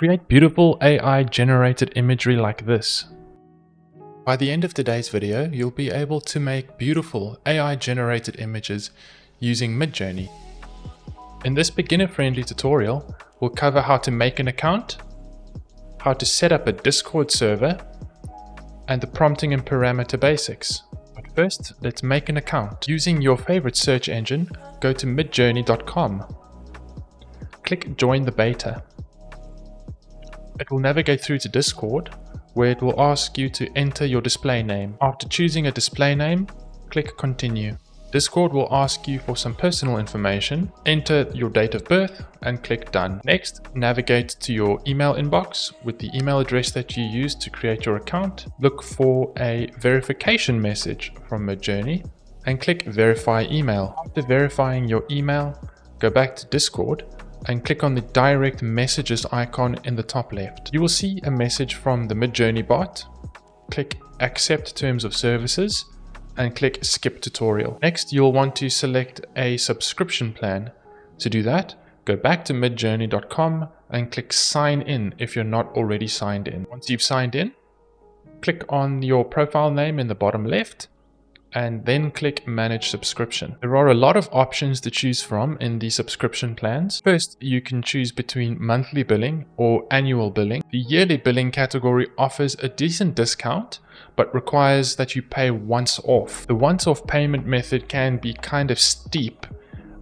create beautiful AI-generated imagery like this. By the end of today's video, you'll be able to make beautiful AI-generated images using Midjourney. In this beginner-friendly tutorial, we'll cover how to make an account, how to set up a Discord server, and the prompting and parameter basics. But first, let's make an account. Using your favorite search engine, go to midjourney.com. Click Join the Beta. It will navigate through to Discord, where it will ask you to enter your display name. After choosing a display name, click Continue. Discord will ask you for some personal information, enter your date of birth, and click Done. Next, navigate to your email inbox with the email address that you used to create your account. Look for a verification message from Midjourney and click Verify Email. After verifying your email, go back to Discord and click on the direct messages icon in the top left. You will see a message from the Midjourney bot. Click Accept Terms of Services and click Skip Tutorial. Next, you'll want to select a subscription plan. To do that, go back to midjourney.com and click Sign In if you're not already signed in. Once you've signed in, click on your profile name in the bottom left and then click Manage Subscription. There are a lot of options to choose from in the subscription plans. First, you can choose between monthly billing or annual billing. The yearly billing category offers a decent discount, but requires that you pay once off. The once off payment method can be kind of steep,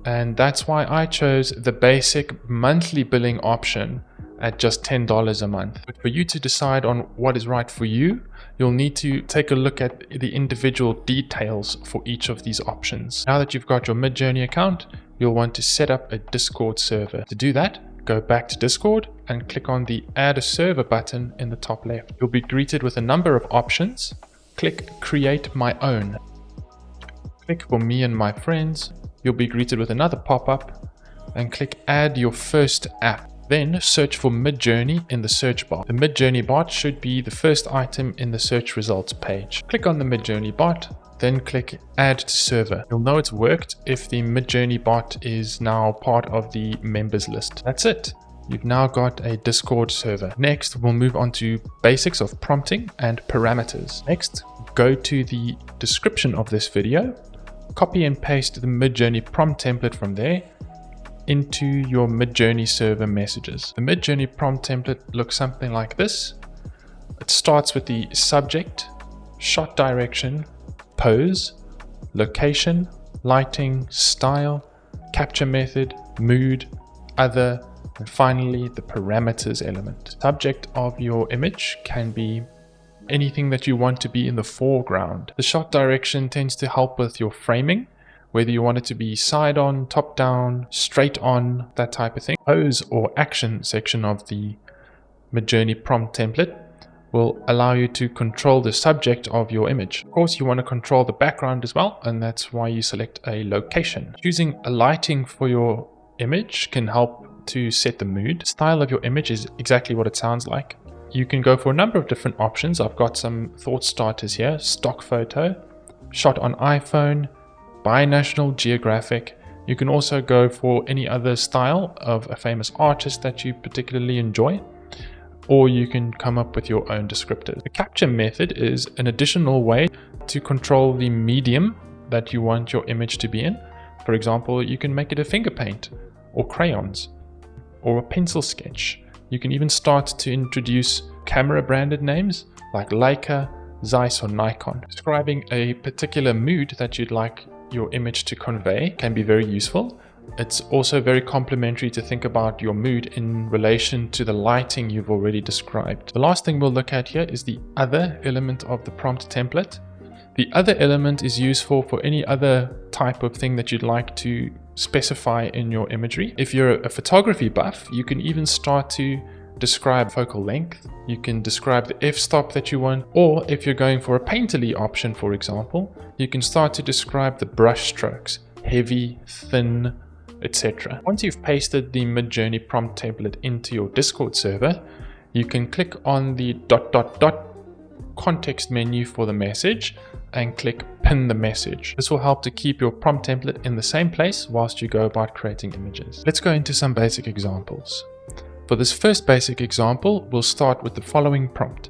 and that's why I chose the basic monthly billing option at just $10 a month. But for you to decide on what is right for you, you'll need to take a look at the individual details for each of these options. Now that you've got your Midjourney account, you'll want to set up a Discord server. To do that, go back to Discord and click on the Add a Server button in the top left. You'll be greeted with a number of options. Click Create My Own. Click for me and my friends. You'll be greeted with another pop-up and click Add Your First App. Then search for Midjourney in the search bar. The Midjourney bot should be the first item in the search results page. Click on the Midjourney bot, then click Add to Server. You'll know it's worked if the Midjourney bot is now part of the members list. That's it. You've now got a Discord server. Next, we'll move on to basics of prompting and parameters. Next, go to the description of this video, copy and paste the Midjourney prompt template from there into your Midjourney server messages. The Midjourney prompt template looks something like this. It starts with the subject, shot direction, pose, location, lighting, style, capture method, mood, other, and finally the parameters element. Subject of your image can be anything that you want to be in the foreground. The shot direction tends to help with your framing, whether you want it to be side on, top down, straight on, that type of thing. Pose or action section of the Midjourney prompt template will allow you to control the subject of your image. Of course, you want to control the background as well, and that's why you select a location. Choosing a lighting for your image can help to set the mood. The style of your image is exactly what it sounds like. You can go for a number of different options. I've got some thought starters here. Stock photo, shot on iPhone, by National Geographic. You can also go for any other style of a famous artist that you particularly enjoy, or you can come up with your own descriptors. The capture method is an additional way to control the medium that you want your image to be in. For example, you can make it a finger paint or crayons or a pencil sketch. You can even start to introduce camera branded names like Leica, Zeiss, or Nikon. Describing a particular mood that you'd like your image to convey can be very useful. It's also very complementary to think about your mood in relation to the lighting you've already described. The last thing we'll look at here is the other element of the prompt template. The other element is useful for any other type of thing that you'd like to specify in your imagery. If you're a photography buff, you can even start to describe focal length. You can describe the f-stop that you want, or if you're going for a painterly option, for example, you can start to describe the brush strokes, heavy, thin, etc. Once you've pasted the Midjourney prompt template into your Discord server, you can click on the ... context menu for the message and click Pin the message. This will help to keep your prompt template in the same place whilst you go about creating images. Let's go into some basic examples. For this first basic example, we'll start with the following prompt.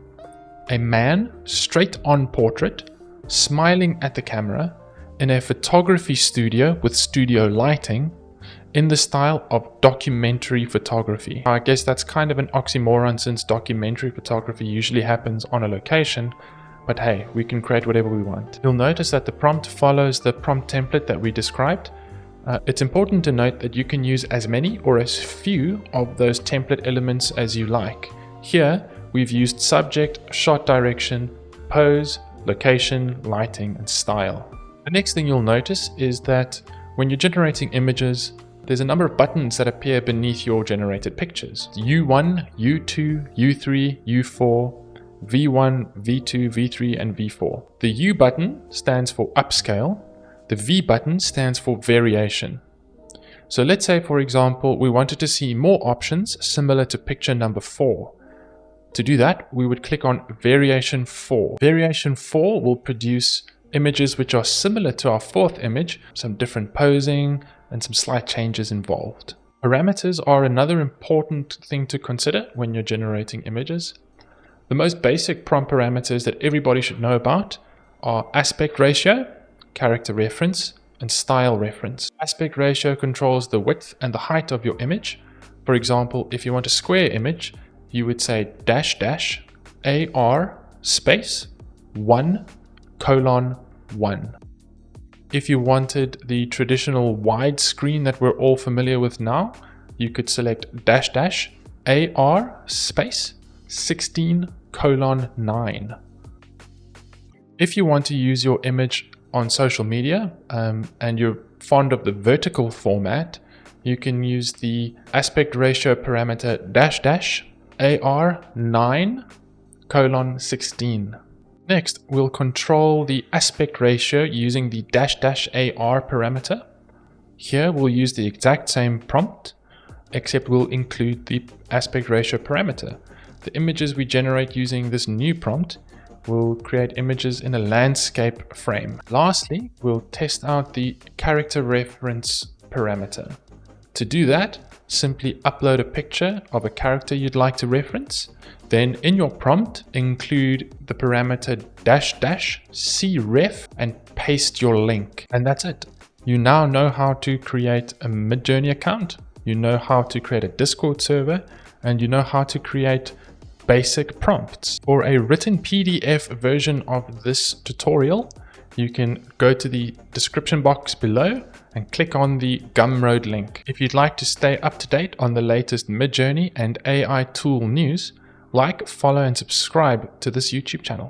A man, straight on portrait, smiling at the camera, in a photography studio with studio lighting, in the style of documentary photography. I guess that's kind of an oxymoron since documentary photography usually happens on a location, but hey, we can create whatever we want. You'll notice that the prompt follows the prompt template that we described. It's important to note that you can use as many or as few of those template elements as you like. Here, we've used subject, shot direction, pose, location, lighting, and style. The next thing you'll notice is that when you're generating images, there's a number of buttons that appear beneath your generated pictures. U1, U2, U3, U4, V1, V2, V3, and V4. The U button stands for upscale. The V button stands for variation. So let's say, for example, we wanted to see more options similar to picture number 4. To do that, we would click on Variation 4. Variation 4 will produce images which are similar to our fourth image, some different posing and some slight changes involved. Parameters are another important thing to consider when you're generating images. The most basic prompt parameters that everybody should know about are aspect ratio, character reference, and style reference. Aspect ratio controls the width and the height of your image. For example, if you want a square image, you would say AR space 1:1. If you wanted the traditional wide screen that we're all familiar with now, you could select AR space 16:9. If you want to use your image on social media and you're fond of the vertical format, you can use the aspect ratio parameter AR 9:16. Next, we'll control the aspect ratio using the AR parameter. Here we'll use the exact same prompt, except we'll include the aspect ratio parameter. The images we generate using this new prompt will create images in a landscape frame. Lastly, we'll test out the character reference parameter. To do that, simply upload a picture of a character you'd like to reference. Then in your prompt, include the parameter --cref and paste your link. And that's it. You now know how to create a Midjourney account. You know how to create a Discord server, and you know how to create basic prompts. For a written PDF version of this tutorial, you can go to the description box below and click on the Gumroad link. If you'd like to stay up to date on the latest Midjourney and AI tool news, like, follow, and subscribe to this YouTube channel.